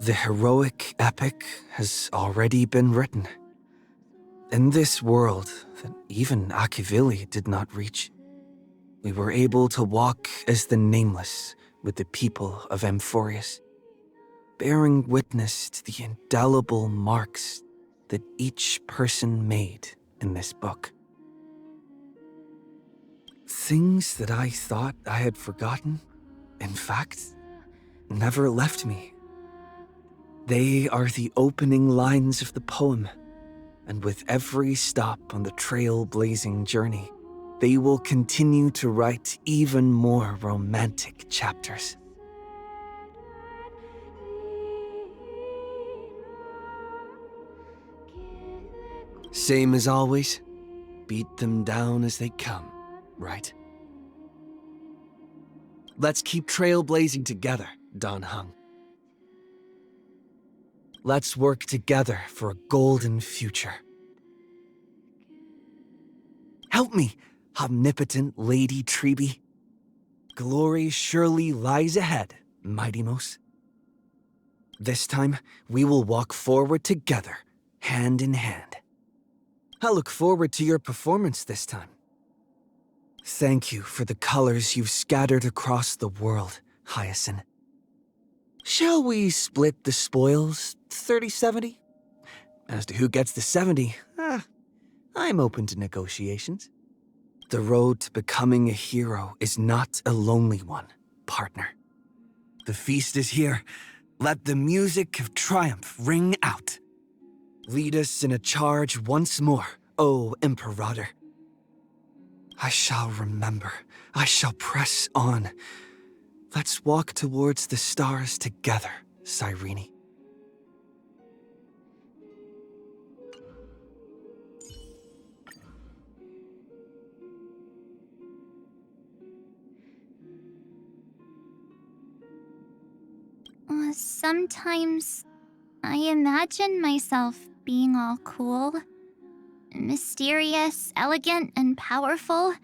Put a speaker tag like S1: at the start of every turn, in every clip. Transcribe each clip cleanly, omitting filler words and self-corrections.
S1: The heroic epic has already been written. In this world that even Akivili did not reach, we were able to walk as the Nameless with the people of Amfореus, bearing witness to the indelible marks that each person made in this book. Things that I thought I had forgotten, in fact, never left me. They are the opening lines of the poem, and with every stop on the trailblazing journey, they will continue to write even more romantic chapters. Same as always, beat them down as they come, right? Let's keep trailblazing together, Dan Heng. Let's work together for a golden future. Help me, omnipotent Lady Treeby. Glory surely lies ahead, Mighty-Mos. This time, we will walk forward together, hand in hand. I look forward to your performance this time. Thank you for the colors you've scattered across the world, Hyacinth. Shall we split the spoils, 30-70? As to who gets the 70, I'm open to negotiations. The road to becoming a hero is not a lonely one, partner. The feast is here. Let the music of triumph ring out. Lead us in a charge once more, O Imperator. I shall remember. I shall press on. Let's walk towards the stars together, Cyrene.
S2: Sometimes I imagine myself being all cool, mysterious, elegant, and powerful,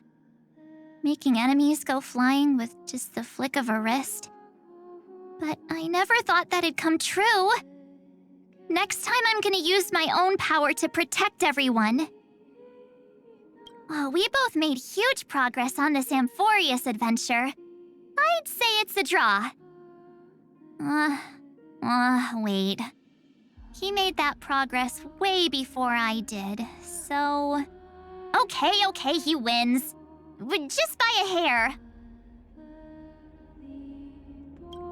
S2: making enemies go flying with just the flick of a wrist. But I never thought that'd come true. Next time I'm gonna use my own power to protect everyone. Well, we both made huge progress on this Amfореus adventure. I'd say it's a draw. Wait. He made that progress way before I did, so... Okay, he wins. Just by a hair.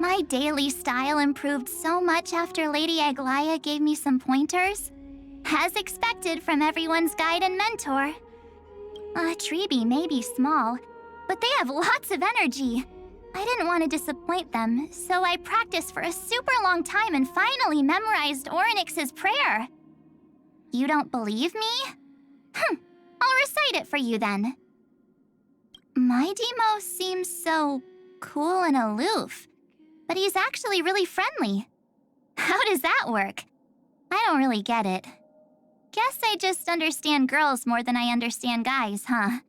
S2: My daily style improved so much after Lady Aglaia gave me some pointers. As expected from everyone's guide and mentor. Treeby may be small, but they have lots of energy. I didn't want to disappoint them, so I practiced for a super long time and finally memorized Orynyx's prayer. You don't believe me? I'll recite it for you then. Mighty-Mo seems so cool and aloof, but he's actually really friendly. How does that work? I don't really get it. Guess I just understand girls more than I understand guys, huh?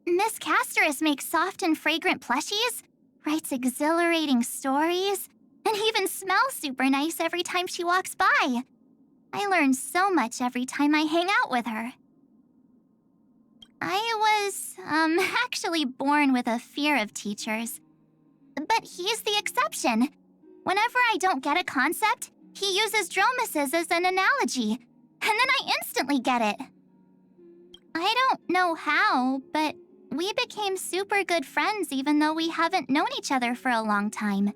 S2: Miss Castorus makes soft and fragrant plushies, writes exhilarating stories, and even smells super nice every time she walks by. I learn so much every time I hang out with her. I was, actually born with a fear of teachers. But he's the exception. Whenever I don't get a concept, he uses dromuses as an analogy, and then I instantly get it. I don't know how, but we became super good friends even though we haven't known each other for a long time.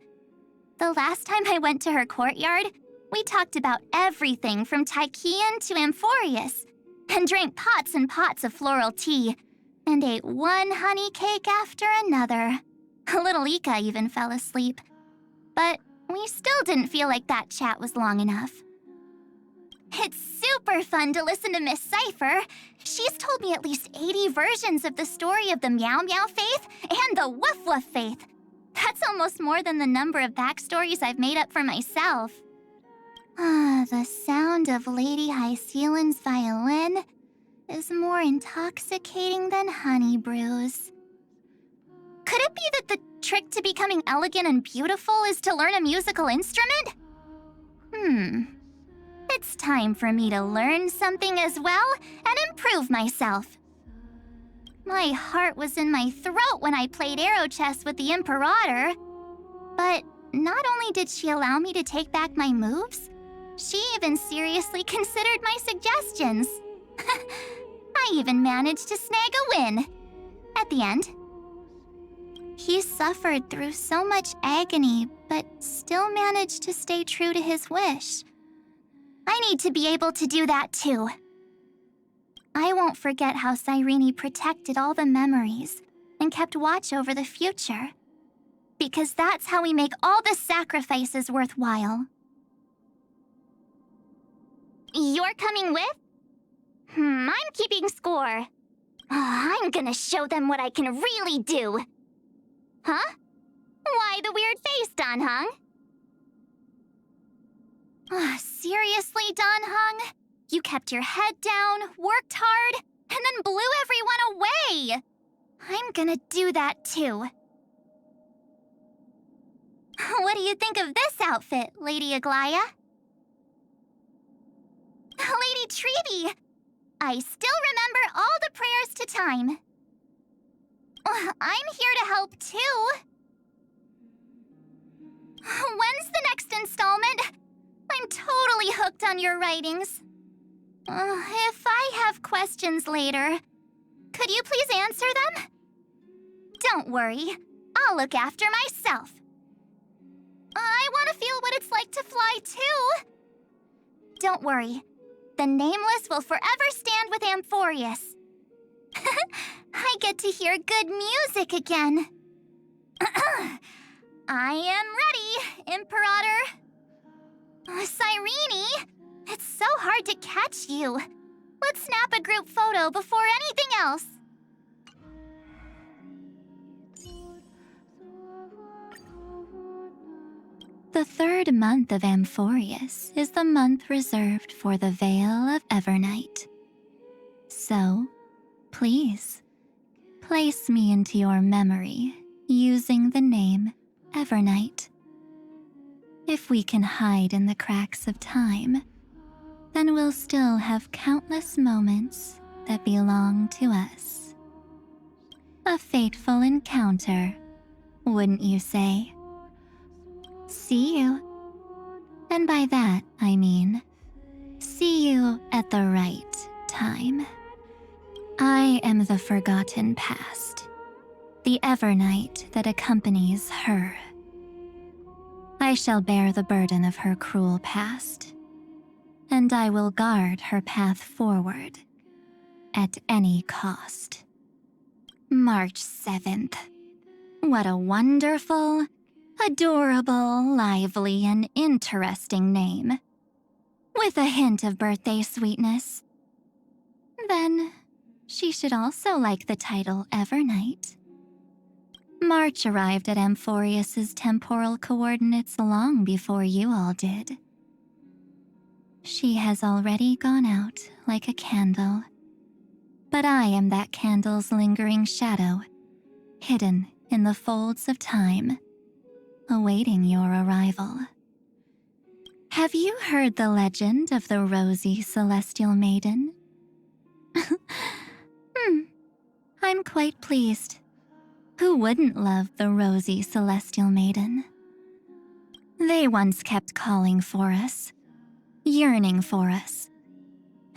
S2: The last time I went to her courtyard, we talked about everything from Tychean to Amfореus, and drank pots and pots of floral tea, and ate one honey cake after another. Little Ika even fell asleep. But we still didn't feel like that chat was long enough. It's super fun to listen to Miss Cypher. She's told me at least 80 versions of the story of the Meow Meow faith and the Woof Woof faith. That's almost more than the number of backstories I've made up for myself. The sound of Lady Hycelin's violin is more intoxicating than honey brews. Could it be that the trick to becoming elegant and beautiful is to learn a musical instrument? It's time for me to learn something as well and improve myself. My heart was in my throat when I played arrow chess with the Imperator. But not only did she allow me to take back my moves, she even seriously considered my suggestions. I even managed to snag a win. At the end. He suffered through so much agony, but still managed to stay true to his wish. I need to be able to do that too. I won't forget how Cyrene protected all the memories and kept watch over the future. Because that's how we make all the sacrifices worthwhile. You're coming with? I'm keeping score. I'm gonna show them what I can really do. Huh? Why the weird face, Dan Heng? Seriously, Dan Heng? You kept your head down, worked hard, and then blew everyone away! I'm gonna do that too. What do you think of this outfit, Lady Aglaya? Lady Treeby! I still remember all the prayers to time. I'm here to help too. When's the next installment? I'm totally hooked on your writings. If I have questions later, could you please answer them? Don't worry, I'll look after myself. I want to feel what it's like to fly too. Don't worry, the Nameless will forever stand with Amfореus. I get to hear good music again. I am ready, Imperator. Cyrene, it's so hard to catch you. Let's snap a group photo before anything else. The third month of Amfореus is the month reserved for the Veil of Evernight. So, please, place me into your memory using the name Evernight. If we can hide in the cracks of time, then we'll still have countless moments that belong to us. A fateful encounter, wouldn't you say? See you. And by that, I mean, see you at the right time. I am the forgotten past, the Evernight that accompanies her. I shall bear the burden of her cruel past, and I will guard her path forward at any cost. March 7th. What a wonderful, adorable, lively, and interesting name. With a hint of birthday sweetness. Then, she should also like the title Evernight. March arrived at Amfореus's temporal coordinates long before you all did. She has already gone out like a candle. But I am that candle's lingering shadow, hidden in the folds of time, awaiting your arrival. Have you heard the legend of the rosy celestial maiden? I'm quite pleased. Who wouldn't love the rosy celestial maiden? They once kept calling for us, yearning for us.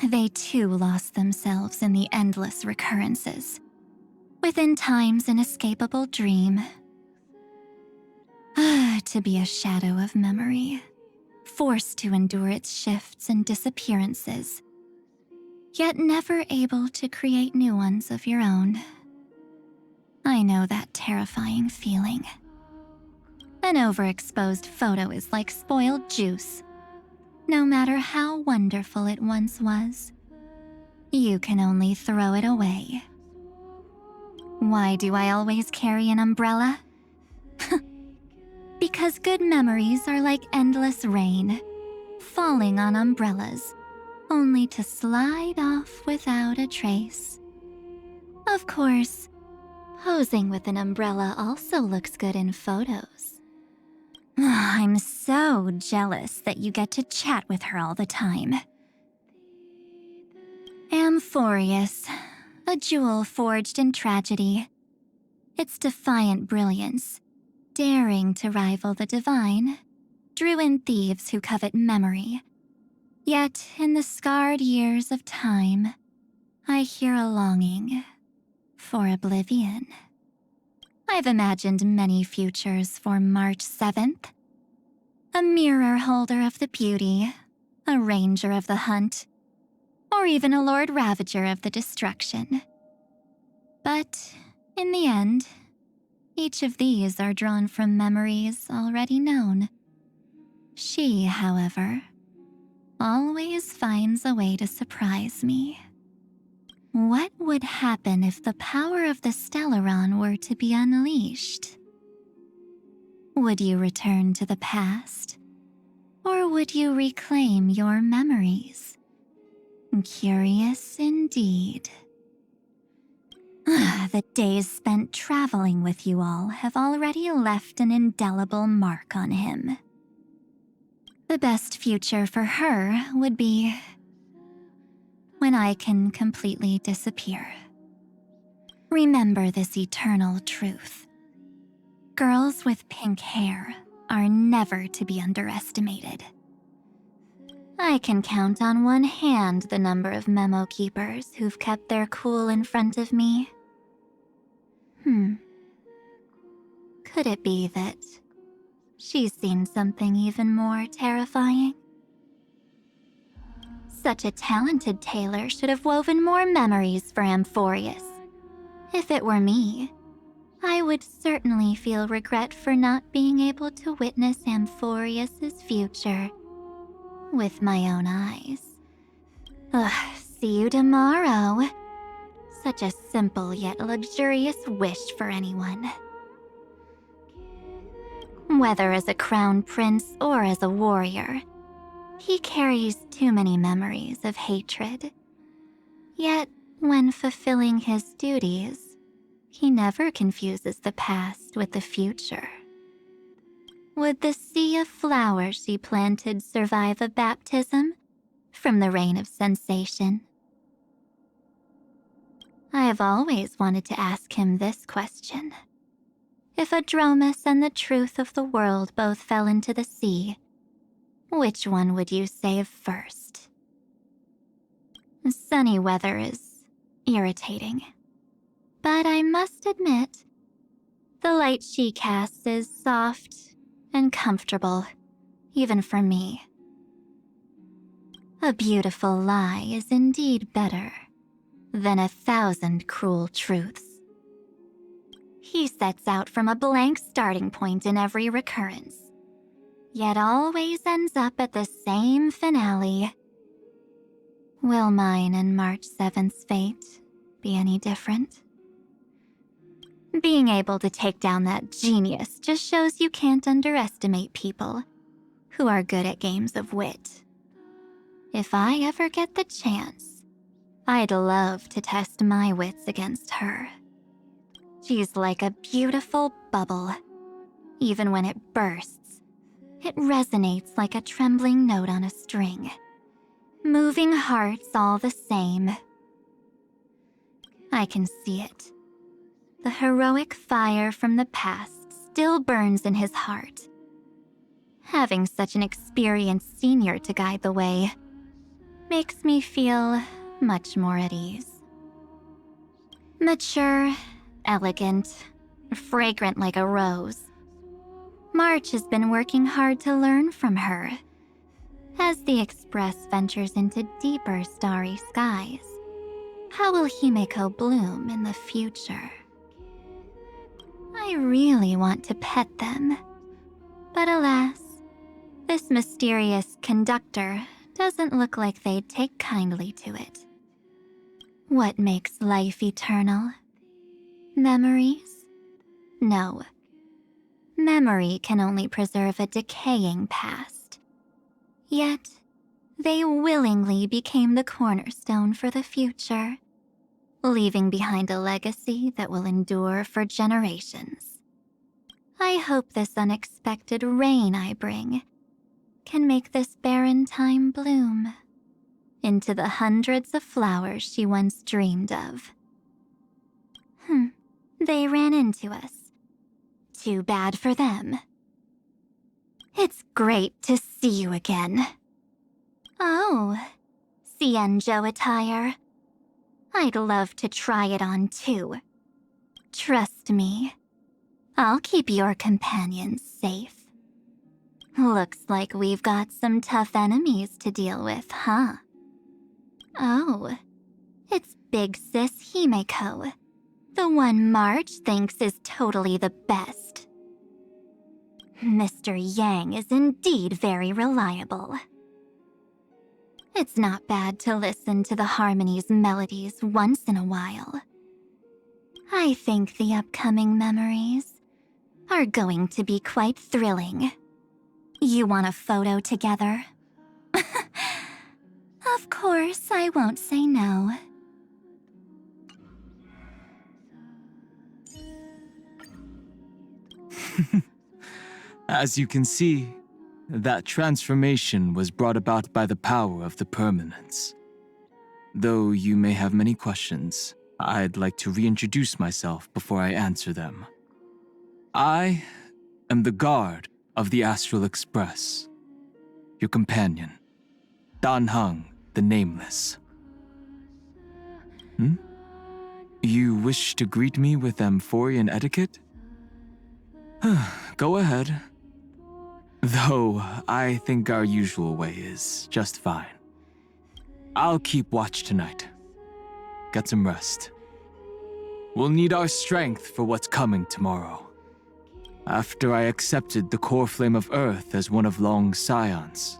S2: They too lost themselves in the endless recurrences, within time's inescapable dream. To be a shadow of memory, forced to endure its shifts and disappearances, yet never able to create new ones of your own. I know that terrifying feeling. An overexposed photo is like spoiled juice. No matter how wonderful it once was, you can only throw it away. Why do I always carry an umbrella? Because good memories are like endless rain, falling on umbrellas, only to slide off without a trace. Of course, posing with an umbrella also looks good in photos. I'm so jealous that you get to chat with her all the time. Amfореus, a jewel forged in tragedy. Its defiant brilliance, daring to rival the divine, drew in thieves who covet memory. Yet, in the scarred years of time, I hear a longing for oblivion. I've imagined many futures for March 7th. A mirror holder of the beauty, a ranger of the hunt, or even a Lord Ravager of the destruction. But, in the end, each of these are drawn from memories already known. She, however, always finds a way to surprise me. What would happen if the power of the Stellaron were to be unleashed? Would you return to the past? Or would you reclaim your memories? Curious indeed. The days spent traveling with you all have already left an indelible mark on him. The best future for her would be when I can completely disappear. Remember this eternal truth. Girls with pink hair are never to be underestimated. I can count on one hand the number of memo keepers who've kept their cool in front of me. Could it be that she's seen something even more terrifying? Such a talented tailor should have woven more memories for Amfореus. If it were me, I would certainly feel regret for not being able to witness Amforeus's future with my own eyes. See you tomorrow. Such a simple yet luxurious wish for anyone. Whether as a crown prince or as a warrior, he carries too many memories of hatred. Yet, when fulfilling his duties, he never confuses the past with the future. Would the sea of flowers she planted survive a baptism from the rain of sensation? I have always wanted to ask him this question. If Adromus and the truth of the world both fell into the sea, which one would you save first? Sunny weather is irritating, but I must admit, the light she casts is soft and comfortable, even for me. A beautiful lie is indeed better than 1,000 cruel truths. He sets out from a blank starting point in every recurrence, yet always ends up at the same finale. Will mine and March 7th's fate be any different? Being able to take down that genius just shows you can't underestimate people who are good at games of wit. If I ever get the chance, I'd love to test my wits against her. She's like a beautiful bubble. Even when it bursts, it resonates like a trembling note on a string, moving hearts all the same. I can see it. The heroic fire from the past still burns in his heart. Having such an experienced senior to guide the way makes me feel much more at ease. Mature, elegant, fragrant like a rose. March has been working hard to learn from her. As the Express ventures into deeper starry skies, how will Himeko bloom in the future? I really want to pet them, but alas, this mysterious conductor doesn't look like they'd take kindly to it. What makes life eternal? Memories? No. Memory can only preserve a decaying past. Yet, they willingly became the cornerstone for the future, leaving behind a legacy that will endure for generations. I hope this unexpected rain I bring can make this barren time bloom into the hundreds of flowers she once dreamed of. They ran into us. Too bad for them. It's great to see you again. Oh, Cienjo attire. I'd love to try it on too. Trust me, I'll keep your companions safe. Looks like we've got some tough enemies to deal with, huh? Oh, it's Big Sis Himeko, the one March thinks is totally the best. Mr. Yang is indeed very reliable. It's not bad to listen to the Harmony's melodies once in a while. I think the upcoming memories are going to be quite thrilling. You want a photo together? Of course, I won't say no.
S3: As you can see, that transformation was brought about by the power of the permanence. Though you may have many questions, I'd like to reintroduce myself before I answer them. I am the guard of the Astral Express, your companion, Dan Heng, the Nameless. You wish to greet me with Amphorian etiquette? Go ahead. Though, I think our usual way is just fine. I'll keep watch tonight. Get some rest. We'll need our strength for what's coming tomorrow. After I accepted the core flame of Earth as one of Long's scions,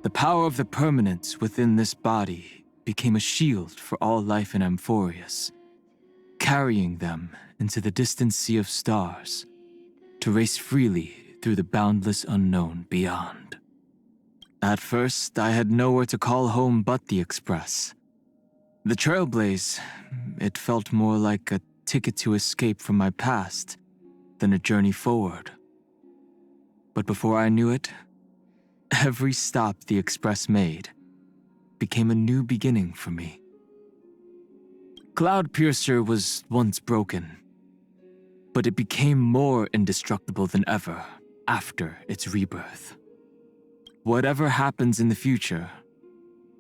S3: the power of the permanence within this body became a shield for all life in Amphореus, carrying them into the distant sea of stars to race freely through the boundless unknown beyond. At first, I had nowhere to call home but the Express. The Trailblaze, it felt more like a ticket to escape from my past than a journey forward. But before I knew it, every stop the Express made became a new beginning for me. Cloudpiercer was once broken, but it became more indestructible than ever after its rebirth. Whatever happens in the future,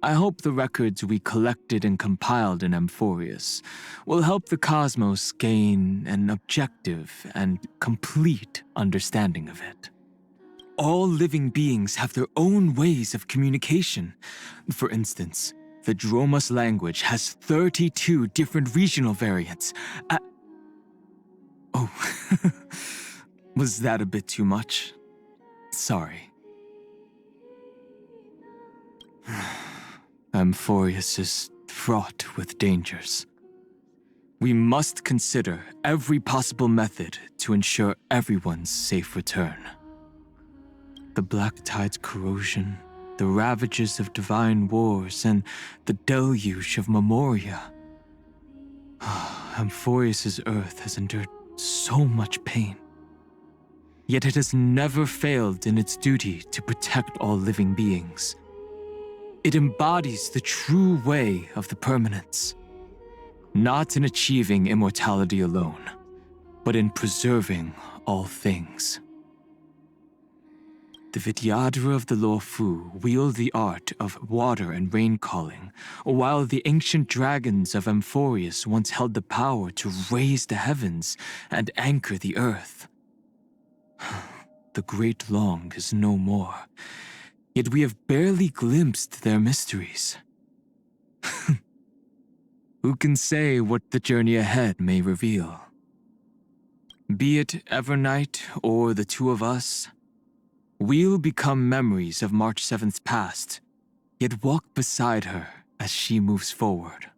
S3: I hope the records we collected and compiled in Amphореus will help the cosmos gain an objective and complete understanding of it. All living beings have their own ways of communication. For instance, the Dromas language has 32 different regional variants. Oh, was that a bit too much? Sorry. Amphореus is fraught with dangers. We must consider every possible method to ensure everyone's safe return. The Black Tide's corrosion, the ravages of divine wars, and the deluge of Memoria. Amphореus' Earth has endured so much pain. Yet it has never failed in its duty to protect all living beings. It embodies the true way of the permanence, not in achieving immortality alone, but in preserving all things. The Vidyadhara of the Luofu wield the art of water and rain calling, while the ancient dragons of Amphореus once held the power to raise the heavens and anchor the earth. The Great Long is no more, yet we have barely glimpsed their mysteries. Who can say what the journey ahead may reveal? Be it Evernight or the two of us, we'll become memories of March 7th's past, yet walk beside her as she moves forward.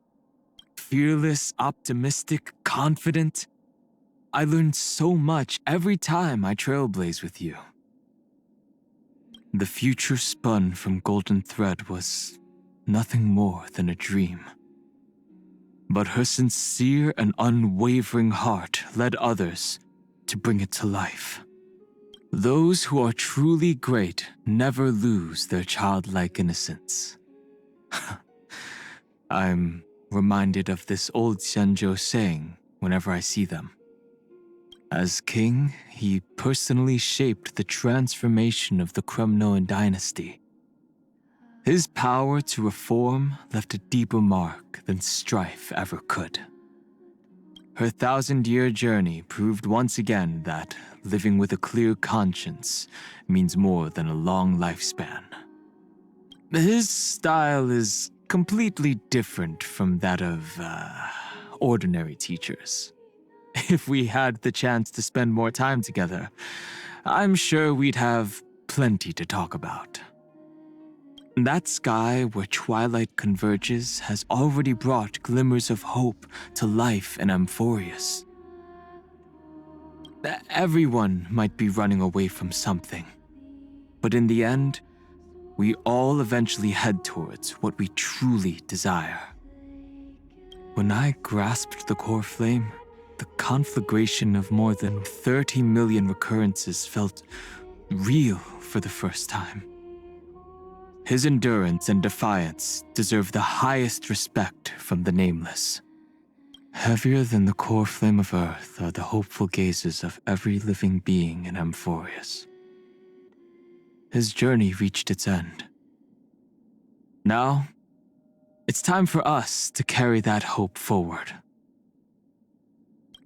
S3: Fearless, optimistic, confident. I learned so much every time I trailblaze with you. The future spun from Golden Thread was nothing more than a dream. But her sincere and unwavering heart led others to bring it to life. Those who are truly great never lose their childlike innocence. I'm reminded of this old Xianzhou saying whenever I see them. As king, he personally shaped the transformation of the Kremnoan dynasty. His power to reform left a deeper mark than strife ever could. Her 1,000-year journey proved once again that living with a clear conscience means more than a long lifespan. His style is completely different from that of, ordinary teachers. If we had the chance to spend more time together, I'm sure we'd have plenty to talk about. That sky where twilight converges has already brought glimmers of hope to life in Amfореus. Everyone might be running away from something, but in the end, we all eventually head towards what we truly desire. When I grasped the core flame, the conflagration of more than 30 million recurrences felt real for the first time. His endurance and defiance deserve the highest respect from the Nameless. Heavier than the core flame of Earth are the hopeful gazes of every living being in Amfореus. His journey reached its end. Now, it's time for us to carry that hope forward.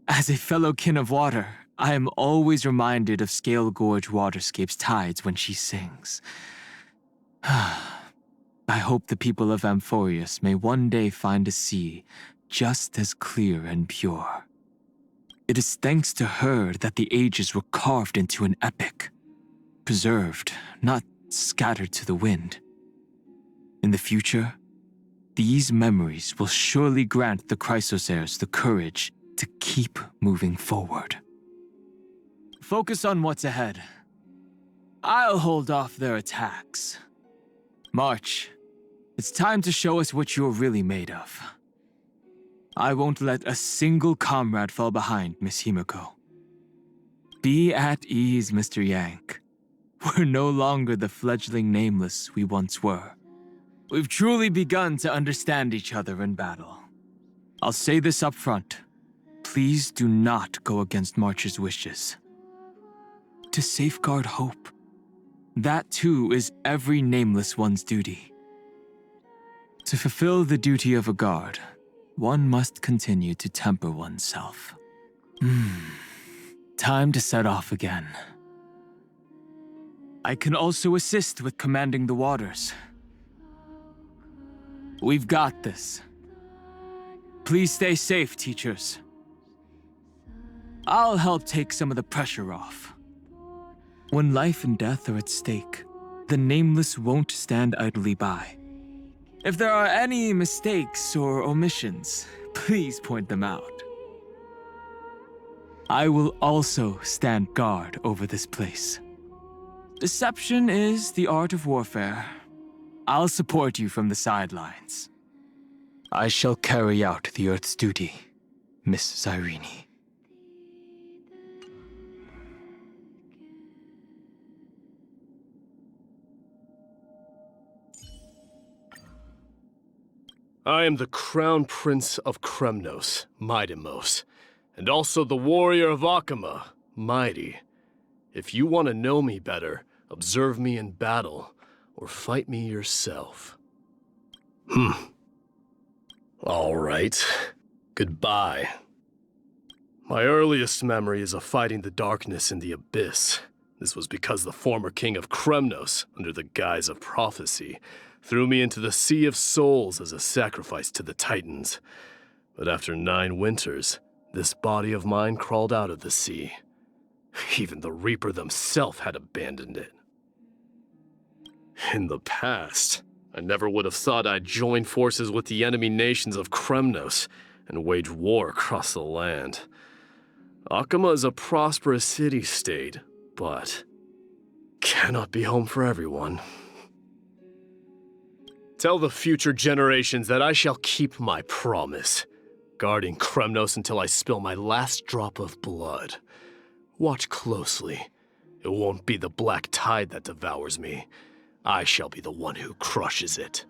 S3: As a fellow kin of water, I am always reminded of Scale Gorge Waterscape's tides when she sings. I hope the people of Amfореus may one day find a sea just as clear and pure. It is thanks to her that the ages were carved into an epic, preserved, not scattered to the wind. In the future, these memories will surely grant the Chrysosaurs the courage to keep moving forward. Focus on what's ahead. I'll hold off their attacks. March, it's time to show us what you're really made of. I won't let a single comrade fall behind, Miss Himeko. Be at ease, Mr. Yank. We're no longer the fledgling Nameless we once were. We've truly begun to understand each other in battle. I'll say this up front. Please do not go against March's wishes. To safeguard hope, that too is every Nameless one's duty. To fulfill the duty of a guard, one must continue to temper oneself. Time to set off again. I can also assist with commanding the waters. We've got this. Please stay safe, teachers. I'll help take some of the pressure off. When life and death are at stake, the Nameless won't stand idly by. If there are any mistakes or omissions, please point them out. I will also stand guard over this place. Deception is the art of warfare. I'll support you from the sidelines. I shall carry out the Earth's duty, Miss Zyrene.
S4: I am the Crown Prince of Kremnos, Midemos, and also the Warrior of Akama, Mighty. If you want to know me better, observe me in battle, or fight me yourself. All right. Goodbye. My earliest memory is of fighting the darkness in the abyss. This was because the former king of Kremnos, under the guise of prophecy, threw me into the Sea of Souls as a sacrifice to the Titans. But after 9 winters, this body of mine crawled out of the sea. Even the Reaper themselves had abandoned it. In the past, I never would have thought I'd join forces with the enemy nations of Kremnos and wage war across the land. Akama is a prosperous city-state, but cannot be home for everyone. Tell the future generations that I shall keep my promise, guarding Kremnos until I spill my last drop of blood. Watch closely. It won't be the black tide that devours me. I shall be the one who crushes it.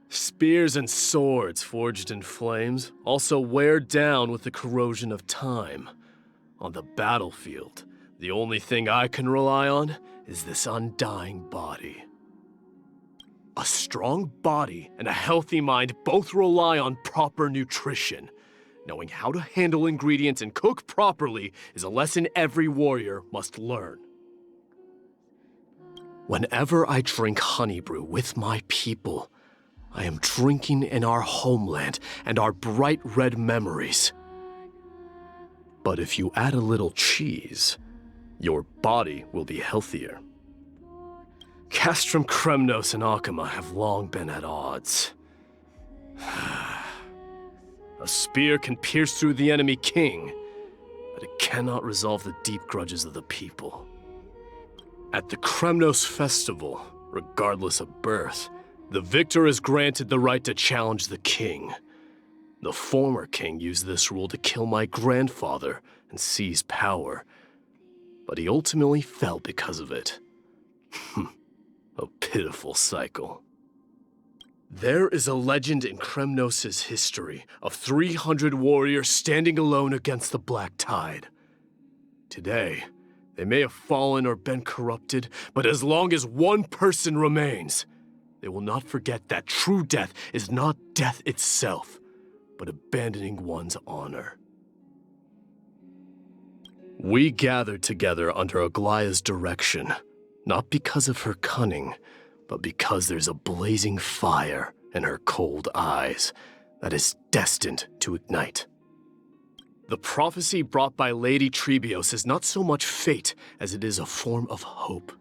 S4: Spears and swords forged in flames also wear down with the corrosion of time. On the battlefield, the only thing I can rely on is this undying body. A strong body and a healthy mind both rely on proper nutrition. Knowing how to handle ingredients and cook properly is a lesson every warrior must learn. Whenever I drink honey brew with my people, I am drinking in our homeland and our bright red memories. But if you add a little cheese, your body will be healthier. Castrum Kremnos and Akama have long been at odds. A spear can pierce through the enemy king, but it cannot resolve the deep grudges of the people. At the Kremnos festival, regardless of birth, the victor is granted the right to challenge the king. The former king used this rule to kill my grandfather and seize power, but he ultimately fell because of it. A pitiful cycle. There is a legend in Kremnos' history of 300 warriors standing alone against the Black Tide. Today, they may have fallen or been corrupted, but as long as one person remains, they will not forget that true death is not death itself, but abandoning one's honor. We gathered together under Aglaya's direction, not because of her cunning, but because there's a blazing fire in her cold eyes that is destined to ignite. The prophecy brought by Lady Trebios is not so much fate as it is a form of hope.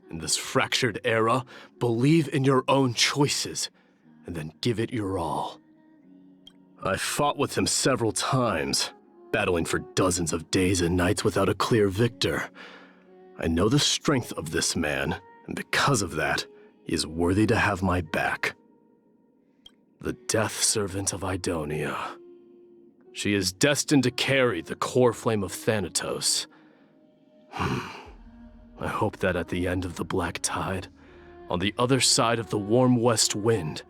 S4: In this fractured era, believe in your own choices, and then give it your all. I fought with him several times, battling for dozens of days and nights without a clear victor. I know the strength of this man, and because of that, he is worthy to have my back. The death servant of Idonia. She is destined to carry the core flame of Thanatos. I hope that at the end of the Black Tide, on the other side of the warm west wind,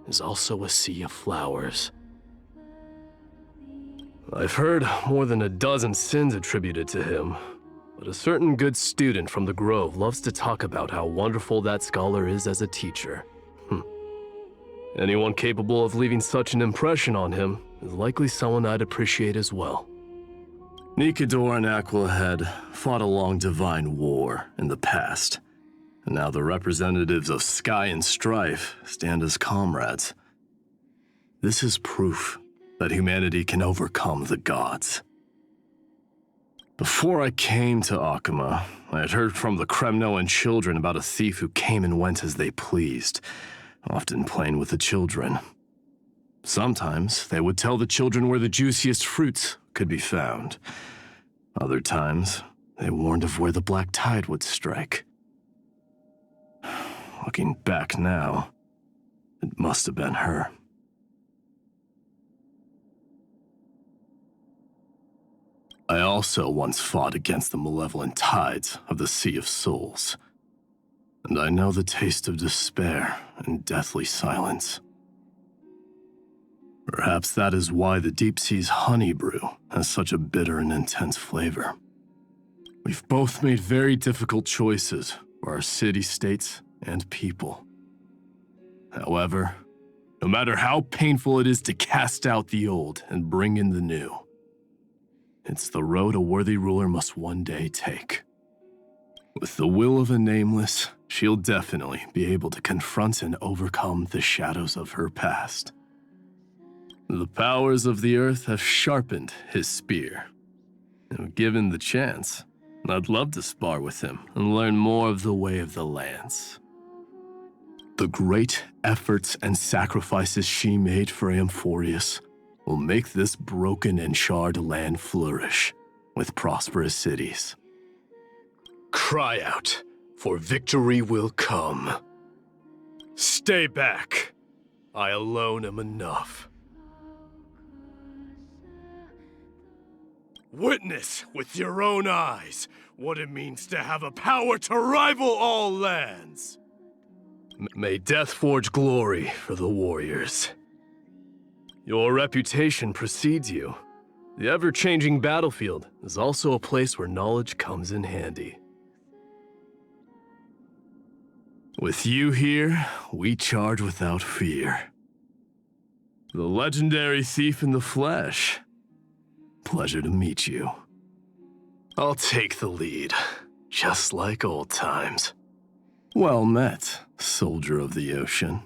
S4: is also a sea of flowers. I've heard more than a dozen sins attributed to him, but a certain good student from the Grove loves to talk about how wonderful that scholar is as a teacher. Anyone capable of leaving such an impression on him is likely someone I'd appreciate as well. Nikador and Aquila had fought a long divine war in the past, and now the representatives of Sky and Strife stand as comrades. This is proof that humanity can overcome the gods. Before I came to Akama, I had heard from the Kremnoan children about a thief who came and went as they pleased, often playing with the children. Sometimes they would tell the children where the juiciest fruits could be found. Other times, they warned of where the Black Tide would strike. Looking back now, it must have been her. I also once fought against the malevolent tides of the Sea of Souls, and I know the taste of despair and deathly silence. Perhaps that is why the deep sea's honey brew has such a bitter and intense flavor. We've both made very difficult choices for our city-states and people. However, no matter how painful it is to cast out the old and bring in the new, it's the road a worthy ruler must one day take. With the will of a nameless, she'll definitely be able to confront and overcome the shadows of her past. The powers of the earth have sharpened his spear. And given the chance, I'd love to spar with him and learn more of the way of the lance. The great efforts and sacrifices she made for Amfореus will make this broken and charred land flourish with prosperous cities. Cry out, for victory will come. Stay back. I alone am enough. Witness with your own eyes what it means to have a power to rival all lands. May death forge glory for the warriors. Your reputation precedes you. The ever-changing battlefield is also a place where knowledge comes in handy. With you here, we charge without fear. The legendary thief in the flesh. Pleasure to meet you. I'll take the lead, just like old times. Well met, soldier of the ocean.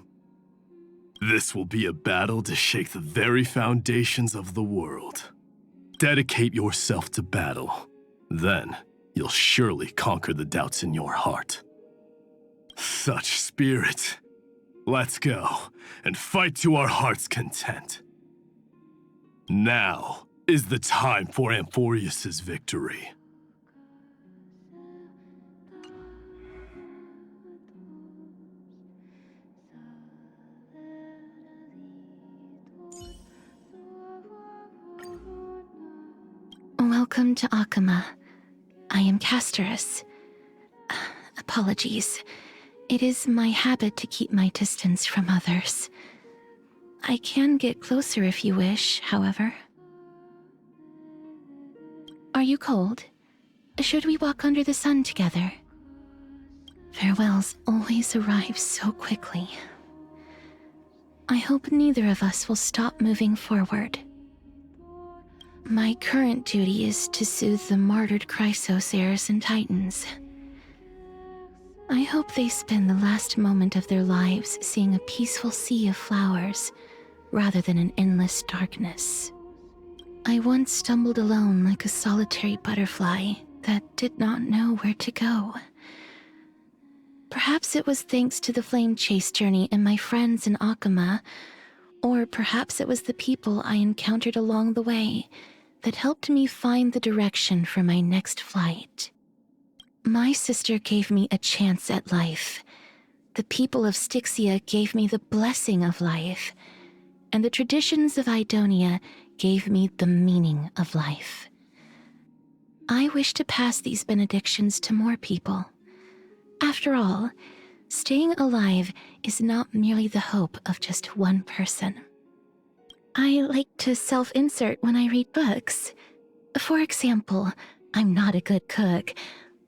S4: This will be a battle to shake the very foundations of the world. Dedicate yourself to battle. Then, you'll surely conquer the doubts in your heart. Such spirit. Let's go, and fight to our heart's content. Now is the time for Amfореus' victory.
S5: Welcome to Akama. I am Castorus. Apologies. It is my habit to keep my distance from others. I can get closer if you wish, however. Are you cold? Should we walk under the sun together? Farewells always arrive so quickly. I hope neither of us will stop moving forward. My current duty is to soothe the martyred Chrysos heirs and titans. I hope they spend the last moment of their lives seeing a peaceful sea of flowers, rather than an endless darkness. I once stumbled alone like a solitary butterfly that did not know where to go. Perhaps it was thanks to the flame chase journey and my friends in Akama, or perhaps it was the people I encountered along the way that helped me find the direction for my next flight. My sister gave me a chance at life. The people of Styxia gave me the blessing of life. And the traditions of Idonia gave me the meaning of life. I wish to pass these benedictions to more people. After all, staying alive is not merely the hope of just one person. I like to self-insert when I read books. For example, I'm not a good cook,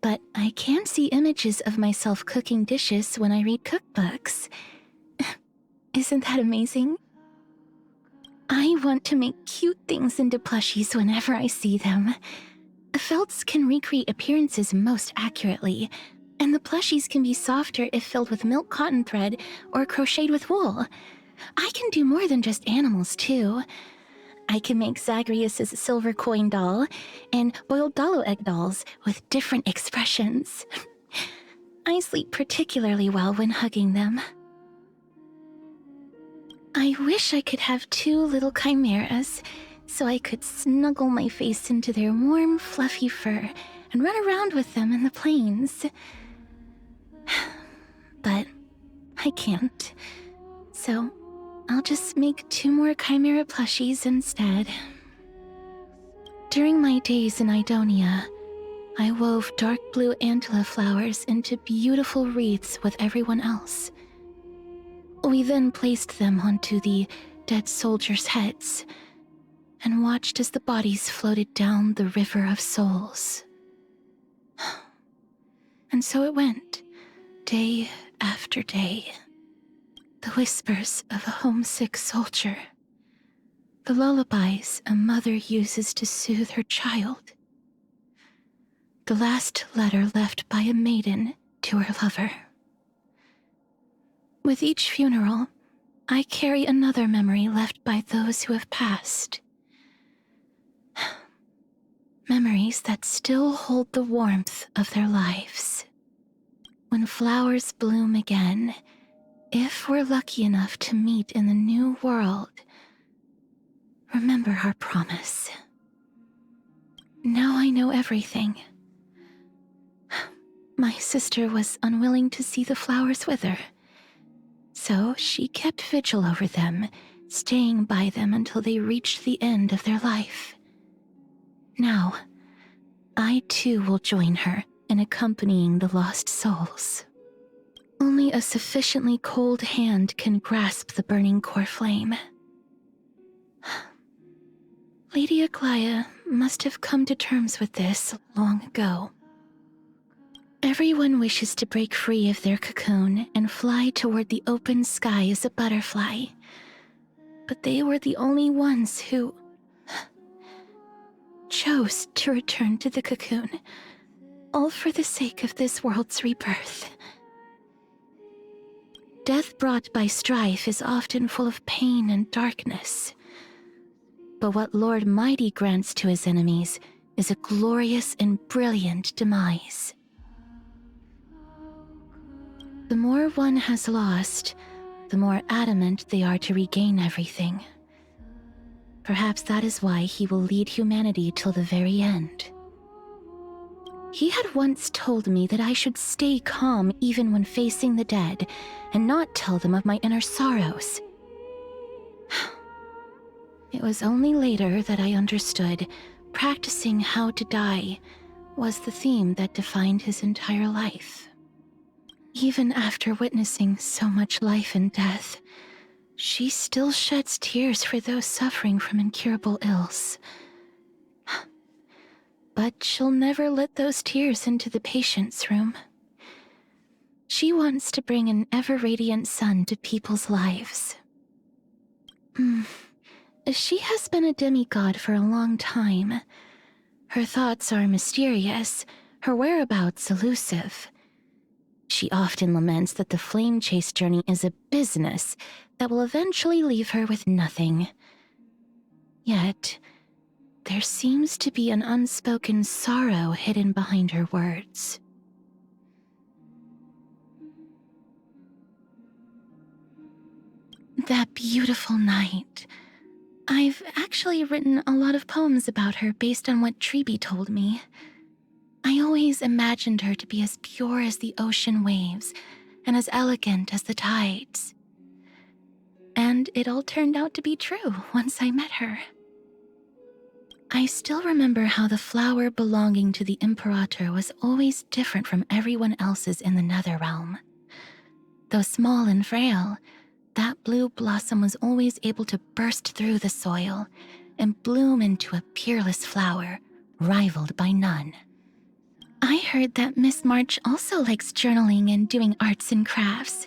S5: but I can see images of myself cooking dishes when I read cookbooks. Isn't that amazing? I want to make cute things into plushies whenever I see them. Felts can recreate appearances most accurately, and the plushies can be softer if filled with milk cotton thread or crocheted with wool. I can do more than just animals, too. I can make Zagreus' silver coin doll and boiled Dalo egg dolls with different expressions. I sleep particularly well when hugging them. I wish I could have 2 little chimeras, so I could snuggle my face into their warm, fluffy fur and run around with them in the plains. But I can't, so I'll just make 2 more chimera plushies instead. During my days in Idonia, I wove dark blue antler flowers into beautiful wreaths with everyone else. We then placed them onto the dead soldiers' heads and watched as the bodies floated down the river of souls. And so it went, day after day. The whispers of a homesick soldier. The lullabies a mother uses to soothe her child. The last letter left by a maiden to her lover. With each funeral, I carry another memory left by those who have passed. Memories that still hold the warmth of their lives. When flowers bloom again, if we're lucky enough to meet in the new world, remember our promise. Now I know everything. My sister was unwilling to see the flowers wither, so she kept vigil over them, staying by them until they reached the end of their life. Now, I too will join her in accompanying the lost souls. Only a sufficiently cold hand can grasp the burning core flame. Lady Aglaia must have come to terms with this long ago. Everyone wishes to break free of their cocoon and fly toward the open sky as a butterfly. But they were the only ones who chose to return to the cocoon, all for the sake of this world's rebirth. Death brought by strife is often full of pain and darkness. But what Lord Mighty grants to his enemies is a glorious and brilliant demise. The more one has lost, the more adamant they are to regain everything. Perhaps that is why he will lead humanity till the very end. He had once told me that I should stay calm even when facing the dead, and not tell them of my inner sorrows. It was only later that I understood practicing how to die was the theme that defined his entire life. Even after witnessing so much life and death, she still sheds tears for those suffering from incurable ills. But she'll never let those tears into the patient's room. She wants to bring an ever-radiant sun to people's lives. She has been a demigod for a long time. Her thoughts are mysterious, her whereabouts elusive. She often laments that the flame chase journey is a business that will eventually leave her with nothing. Yet, there seems to be an unspoken sorrow hidden behind her words. That beautiful night. I've actually written a lot of poems about her based on what Treeby told me. I always imagined her to be as pure as the ocean waves and as elegant as the tides. And it all turned out to be true once I met her. I still remember how the flower belonging to the Imperator was always different from everyone else's in the Netherrealm. Though small and frail, that blue blossom was always able to burst through the soil and bloom into a peerless flower, rivaled by none. I heard that Miss March also likes journaling and doing arts and crafts.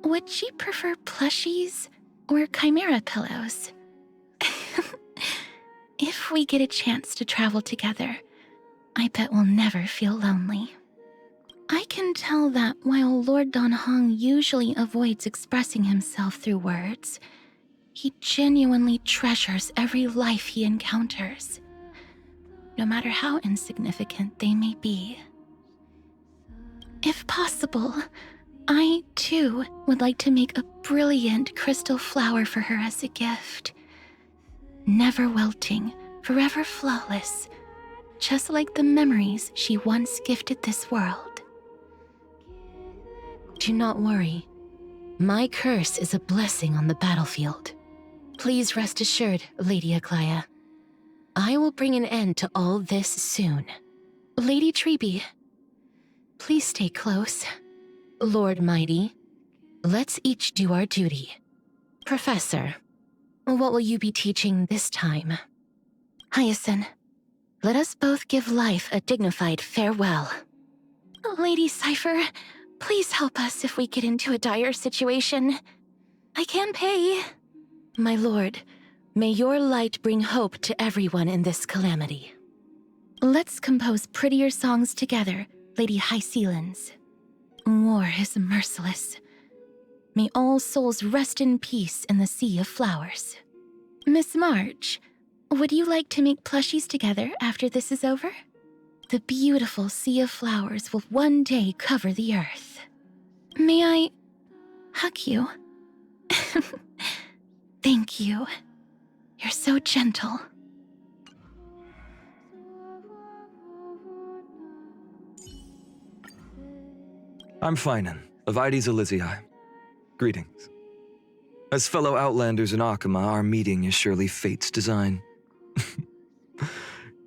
S5: Would she prefer plushies or chimera pillows? If we get a chance to travel together, I bet we'll never feel lonely. I can tell that while Lord Donhong usually avoids expressing himself through words, he genuinely treasures every life he encounters, no matter how insignificant they may be. If possible, I, too, would like to make a brilliant crystal flower for her as a gift. Never wilting, forever flawless, just like the memories she once gifted this world. Do not worry. My curse is a blessing on the battlefield. Please rest assured, Lady Aglaia. I will bring an end to all this soon. Lady Treeby, please stay close. Lord Mighty, let's each do our duty. Professor, what will you be teaching this time? Hyacinth, let us both give life a dignified farewell. Lady Cypher, please help us if we get into a dire situation. I can pay. My lord, may your light bring hope to everyone in this calamity. Let's compose prettier songs together, Lady Hycelens. War is merciless. May all souls rest in peace in the sea of flowers. Miss March, would you like to make plushies together after this is over? The beautiful sea of flowers will one day cover the earth. May I hug you? Thank you. You're so gentle.
S6: I'm Faenon, of Ides Elysiae. Greetings. As fellow Outlanders in Akama, our meeting is surely fate's design.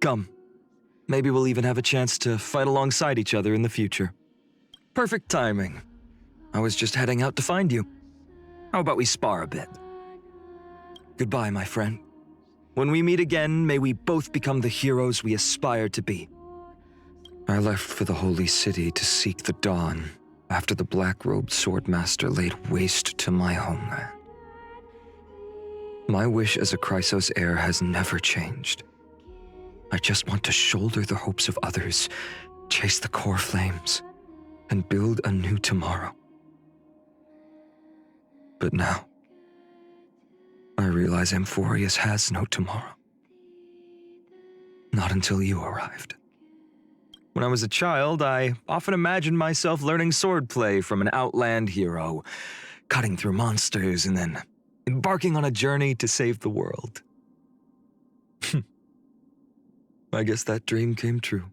S6: Come. Maybe we'll even have a chance to fight alongside each other in the future. Perfect timing. I was just heading out to find you. How about we spar a bit? Goodbye, my friend. When we meet again, may we both become the heroes we aspire to be. I left for the Holy City to seek the dawn after the black-robed swordmaster laid waste to my homeland. My wish as a Chrysos heir has never changed. I just want to shoulder the hopes of others, chase the core flames, and build a new tomorrow. But now, I realize Amfореus has no tomorrow. Not until you arrived. When I was a child, I often imagined myself learning swordplay from an outland hero, cutting through monsters and then embarking on a journey to save the world. I guess that dream came true.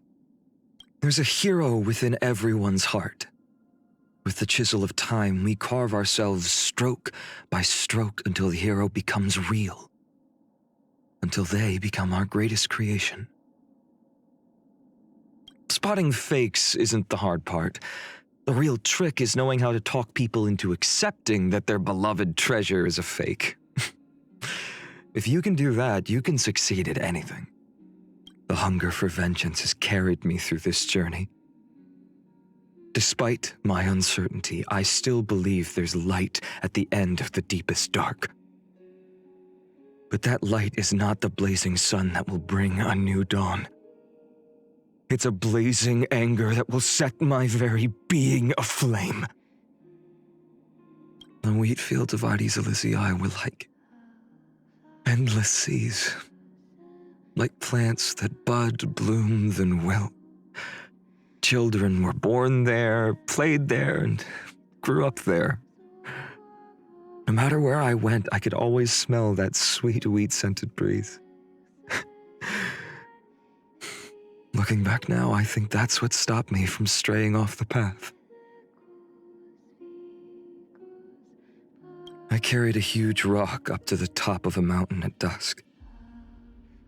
S6: There's a hero within everyone's heart. With the chisel of time, we carve ourselves stroke by stroke until the hero becomes real. Until they become our greatest creation. Spotting fakes isn't the hard part. The real trick is knowing how to talk people into accepting that their beloved treasure is a fake. If you can do that, you can succeed at anything. The hunger for vengeance has carried me through this journey. Despite my uncertainty, I still believe there's light at the end of the deepest dark. But that light is not the blazing sun that will bring a new dawn. It's a blazing anger that will set my very being aflame. The wheat fields of Ades Elysiae were like endless seas. Like plants that bud, bloom, then wilt. Children were born there, played there, and grew up there. No matter where I went, I could always smell that sweet wheat-scented breeze. Looking back now, I think that's what stopped me from straying off the path. I carried a huge rock up to the top of a mountain at dusk.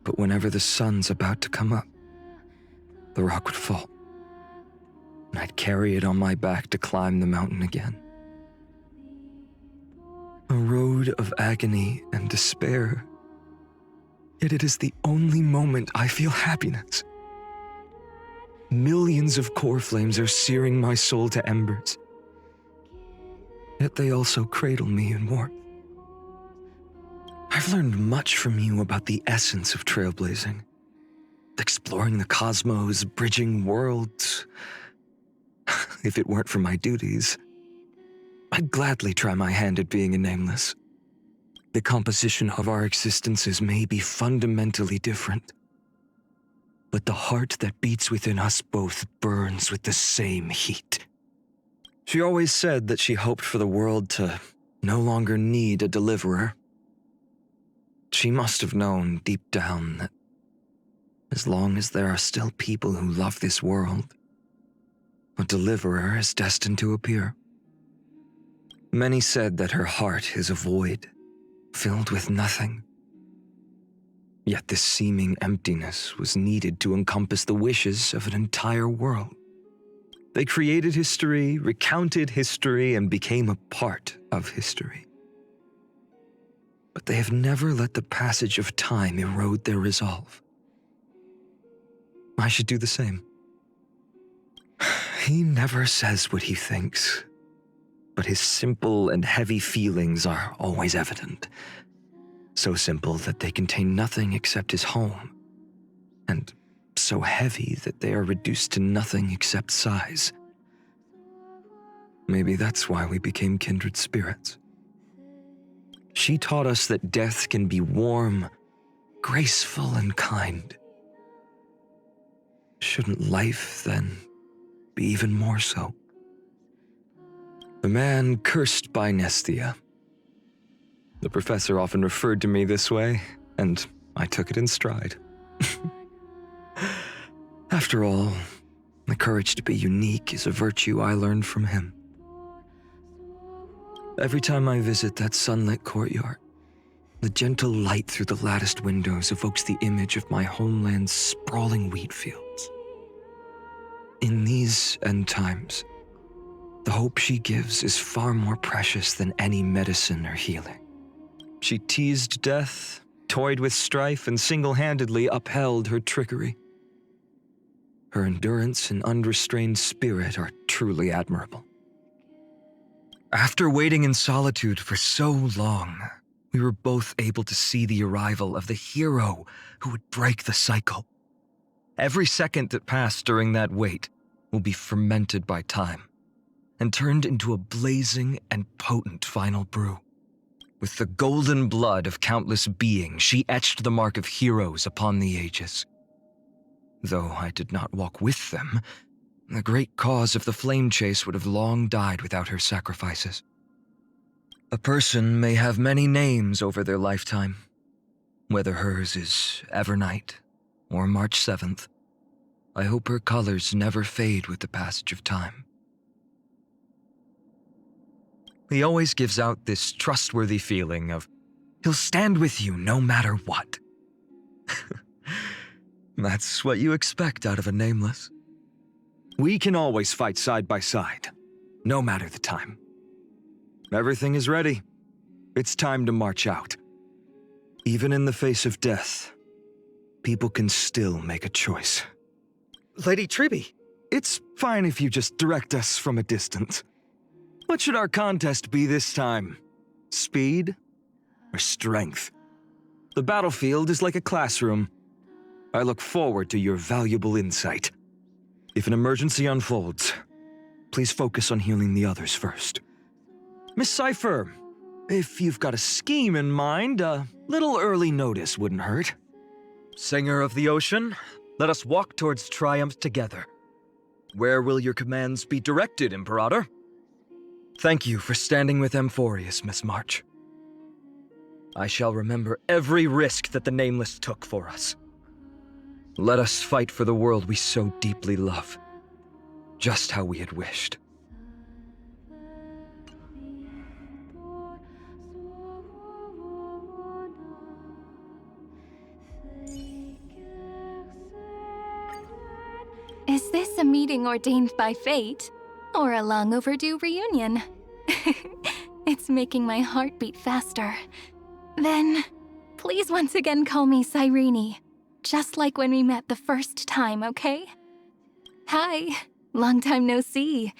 S6: But whenever the sun's about to come up, the rock would fall. And I'd carry it on my back to climb the mountain again. A road of agony and despair. Yet it is the only moment I feel happiness. Millions of core flames are searing my soul to embers. Yet they also cradle me in warmth. I've learned much from you about the essence of trailblazing. Exploring the cosmos, bridging worlds. If it weren't for my duties, I'd gladly try my hand at being a nameless. The composition of our existences may be fundamentally different, but the heart that beats within us both burns with the same heat. She always said that she hoped for the world to no longer need a deliverer. She must have known deep down that as long as there are still people who love this world, a deliverer is destined to appear. Many said that her heart is a void, filled with nothing. Yet this seeming emptiness was needed to encompass the wishes of an entire world. They created history, recounted history, and became a part of history. But they have never let the passage of time erode their resolve. I should do the same. He never says what he thinks, but his simple and heavy feelings are always evident. So simple that they contain nothing except his home, and so heavy that they are reduced to nothing except size. Maybe that's why we became kindred spirits. She taught us that death can be warm, graceful, and kind. Shouldn't life, then, be even more so? The man cursed by Nestia. The professor often referred to me this way, and I took it in stride. After all, the courage to be unique is a virtue I learned from him. Every time I visit that sunlit courtyard, The gentle light through the latticed windows evokes the image of my homeland's sprawling wheat fields. In these end times, the hope she gives is far more precious than any medicine or healing. She teased death, toyed with strife, and single-handedly upheld her trickery. Her endurance and unrestrained spirit are truly admirable. After waiting in solitude for so long, we were both able to see the arrival of the hero who would break the cycle. Every second that passed during that wait will be fermented by time and turned into a blazing and potent final brew. With the golden blood of countless beings, she etched the mark of heroes upon the ages. Though I did not walk with them, the great cause of the flame chase would have long died without her sacrifices. A person may have many names over their lifetime, whether hers is Evernight or March 7th. I hope her colors never fade with the passage of time. He always gives out this trustworthy feeling of, he'll stand with you no matter what. That's what you expect out of a nameless. We can always fight side by side, no matter the time. Everything is ready. It's time to march out. Even in the face of death, people can still make a choice. Lady Tribby, it's fine if you just direct us from a distance. What should our contest be this time? Speed or strength? The battlefield is like a classroom. I look forward to your valuable insight. If an emergency unfolds, please focus on healing the others first. Miss Cypher, if you've got a scheme in mind, a little early notice wouldn't hurt. Singer of the Ocean, let us walk towards triumph together. Where will your commands be directed, Imperator? Thank you for standing with Amfореus, Miss March. I shall remember every risk that the Nameless took for us. Let us fight for the world we so deeply love, just how we had wished.
S7: Is this a meeting ordained by fate? Or a long overdue reunion? It's making my heart beat faster. Then, please once again call me Cyrene, just like when we met the first time, okay? Hi, long time no see.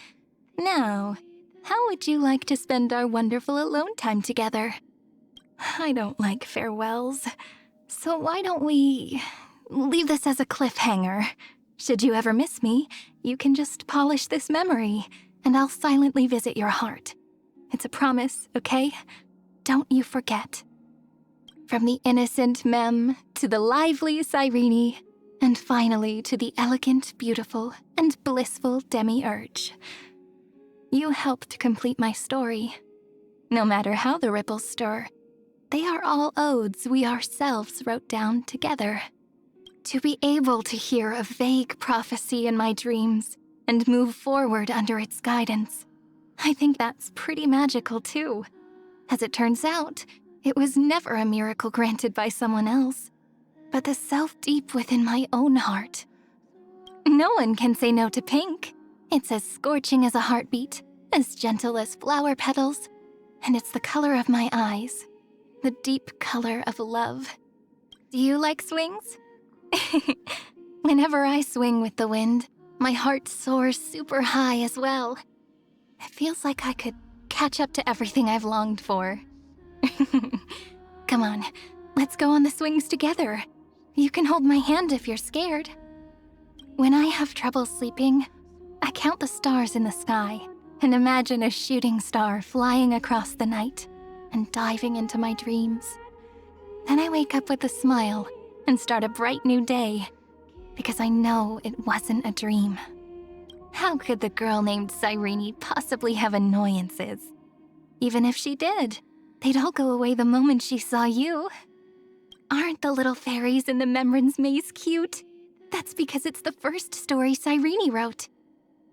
S7: Now, how would you like to spend our wonderful alone time together? I don't like farewells, so why don't we leave this as a cliffhanger? Should you ever miss me, you can just polish this memory, and I'll silently visit your heart. It's a promise, okay? Don't you forget. From the innocent Mem to the lively Cyrene, and finally to the elegant, beautiful, and blissful Demiurge. You helped complete my story. No matter how the ripples stir, they are all odes we ourselves wrote down together. To be able to hear a vague prophecy in my dreams and move forward under its guidance, I think that's pretty magical too. As it turns out, it was never a miracle granted by someone else, but the self deep within my own heart. No one can say no to pink. It's as scorching as a heartbeat, as gentle as flower petals, and it's the color of my eyes, the deep color of love. Do you like swings? Whenever I swing with the wind, my heart soars super high as well. It feels like I could catch up to everything I've longed for. Come on, let's go on the swings together. You can hold my hand if you're scared. When I have trouble sleeping, I count the stars in the sky and imagine a shooting star flying across the night and diving into my dreams. Then I wake up with a smile and start a bright new day, because I know it wasn't a dream. How could the girl named Cyrene possibly have annoyances? Even if she did, they'd all go away the moment she saw you. Aren't the little fairies in the Memran's maze cute? That's because it's the first story Cyrene wrote.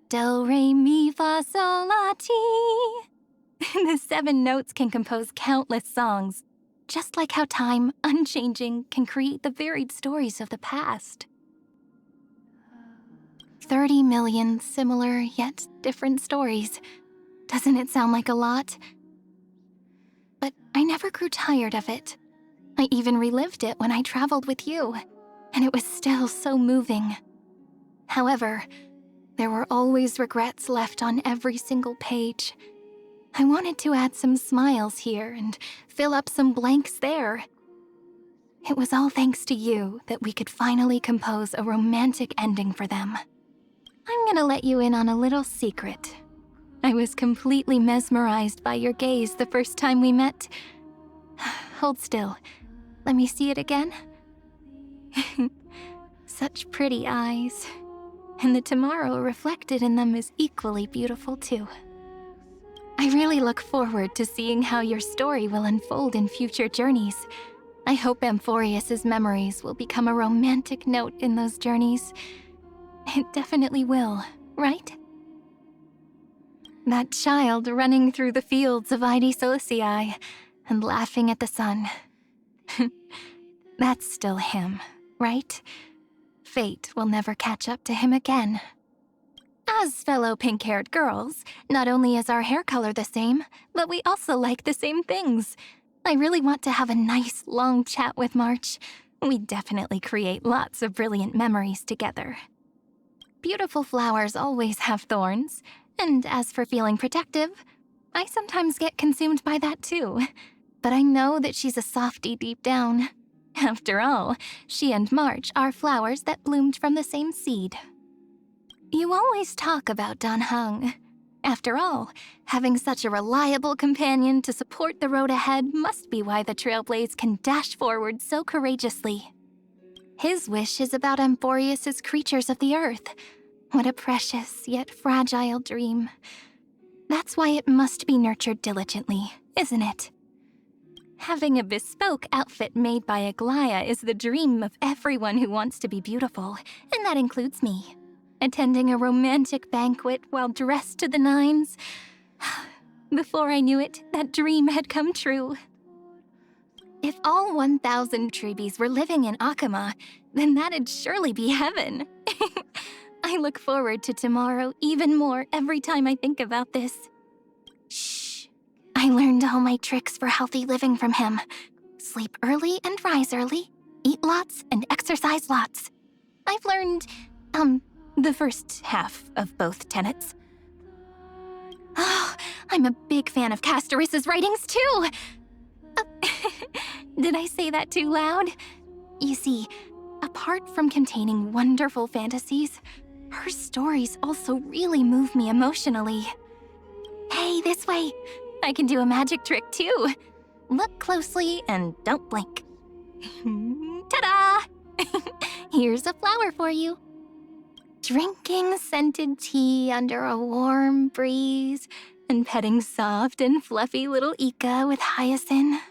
S7: Do, re, mi, fa, sol, la, ti. The 7 notes can compose countless songs, just like how time, unchanging, can create the varied stories of the past. 30 million similar yet different stories. Doesn't it sound like a lot? But I never grew tired of it. I even relived it when I traveled with you, and it was still so moving. However, there were always regrets left on every single page. I wanted to add some smiles here and fill up some blanks there. It was all thanks to you that we could finally compose a romantic ending for them. I'm gonna let you in on a little secret. I was completely mesmerized by your gaze the first time we met. Hold still. Let me see it again. Such pretty eyes. And the tomorrow reflected in them is equally beautiful too. I really look forward to seeing how your story will unfold in future journeys. I hope Amforeus's memories will become a romantic note in those journeys. It definitely will, right? That child running through the fields of Ide Solicii and laughing at the sun. That's still him, right? Fate will never catch up to him again. As fellow pink-haired girls, not only is our hair color the same, but we also like the same things. I really want to have a nice, long chat with March. We'd definitely create lots of brilliant memories together. Beautiful flowers always have thorns, and as for feeling protective, I sometimes get consumed by that too. But I know that she's a softie deep down. After all, she and March are flowers that bloomed from the same seed. You always talk about Dan Heng. After all, having such a reliable companion to support the road ahead must be why the Trailblaze can dash forward so courageously. His wish is about Amforeus's creatures of the earth. What a precious yet fragile dream. That's why it must be nurtured diligently, isn't it? Having a bespoke outfit made by Aglaya is the dream of everyone who wants to be beautiful, and that includes me. Attending a romantic banquet while dressed to the nines. Before I knew it, that dream had come true. If all 1,000 Treebies were living in Akama, then that'd surely be heaven. I look forward to tomorrow even more every time I think about this. Shh. I learned all my tricks for healthy living from him. Sleep early and rise early, eat lots and exercise lots. I've learned, the first half of both tenets. Oh, I'm a big fan of Castoris's writings too! Did I say that too loud? You see, apart from containing wonderful fantasies, her stories also really move me emotionally. Hey, this way! I can do a magic trick too. Look closely and don't blink. Ta-da! Here's a flower for you. Drinking scented tea under a warm breeze and petting soft and fluffy little Ika with hyacinth.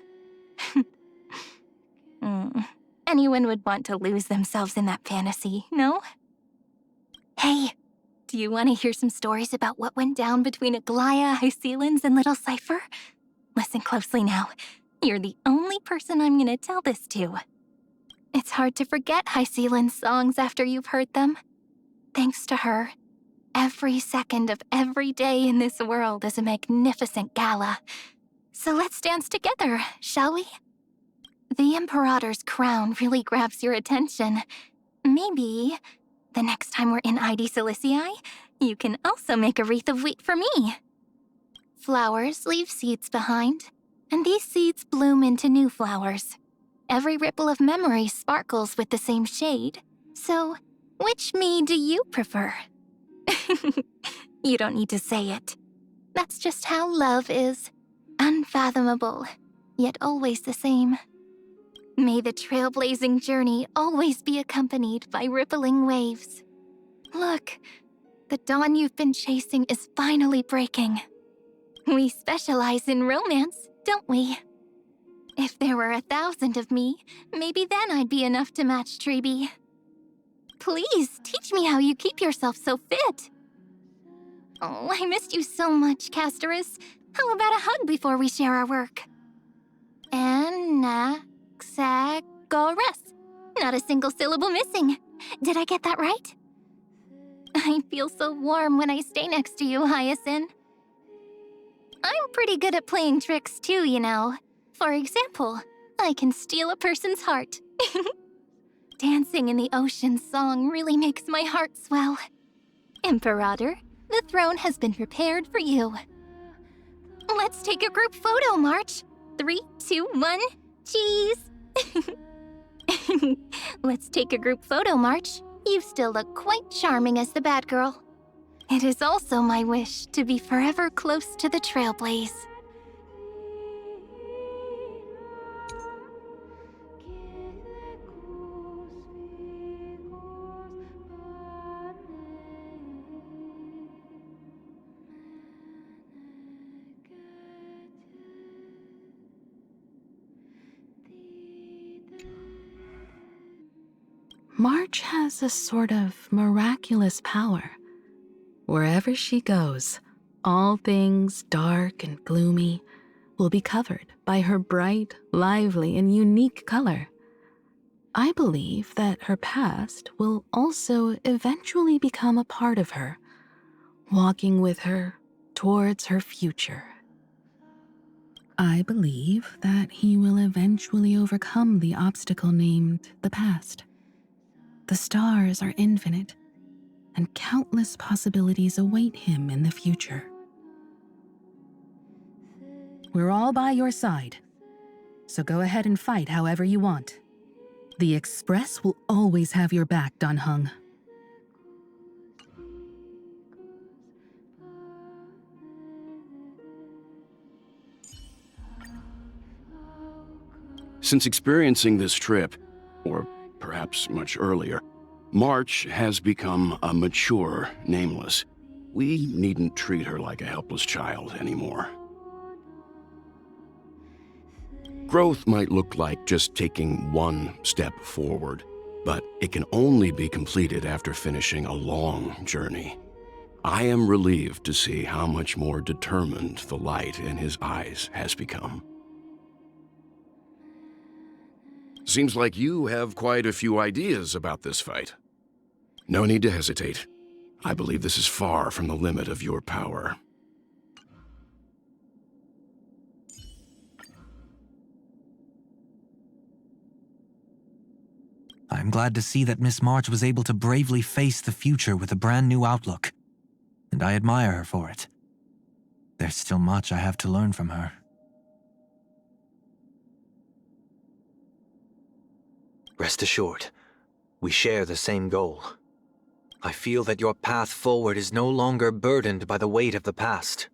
S7: Anyone would want to lose themselves in that fantasy, no? Hey, do you want to hear some stories about what went down between Aglaya, Hycelins, and Little Cypher? Listen closely now. You're the only person I'm gonna tell this to. It's hard to forget Hycelin's songs after you've heard them. Thanks to her, every second of every day in this world is a magnificent gala. So let's dance together, shall we? The Imperator's crown really grabs your attention. Maybe the next time we're in Ide Solicii, you can also make a wreath of wheat for me. Flowers leave seeds behind, and these seeds bloom into new flowers. Every ripple of memory sparkles with the same shade. So, which me do you prefer? You don't need to say it. That's just how love is. Unfathomable, yet always the same. May the trailblazing journey always be accompanied by rippling waves. Look, the dawn you've been chasing is finally breaking. We specialize in romance, don't we? If there were 1,000 of me, maybe then I'd be enough to match Treeby. Please, teach me how you keep yourself so fit. Oh, I missed you so much, Castoris. How about a hug before we share our work? Anaxagoras. Not a single syllable missing. Did I get that right? I feel so warm when I stay next to you, Hyacinth. I'm pretty good at playing tricks too, you know. For example, I can steal a person's heart. Dancing in the ocean song really makes my heart swell. Imperator, the throne has been prepared for you. Let's take a group photo, March. 3, 2, 1, cheese! Let's take a group photo, March. You still look quite charming as the bad girl. It is also my wish to be forever close to the Trailblaze.
S5: March has a sort of miraculous power. Wherever she goes, all things dark and gloomy will be covered by her bright, lively, and unique color. I believe that her past will also eventually become a part of her, walking with her towards her future. I believe that he will eventually overcome the obstacle named the past. The stars are infinite, and countless possibilities await him in the future. We're all by your side, so go ahead and fight however you want. The Express will always have your back, Danheng.
S8: Since experiencing this trip, or perhaps much earlier, March has become a mature Nameless. We needn't treat her like a helpless child anymore. Growth might look like just taking one step forward, but it can only be completed after finishing a long journey. I am relieved to see how much more determined the light in his eyes has become. Seems like you have quite a few ideas about this fight. No need to hesitate. I believe this is far from the limit of your power.
S9: I'm glad to see that Miss March was able to bravely face the future with a brand new outlook, and I admire her for it. There's still much I have to learn from her.
S10: Rest assured, we share the same goal. I feel that your path forward is no longer burdened by the weight of the past.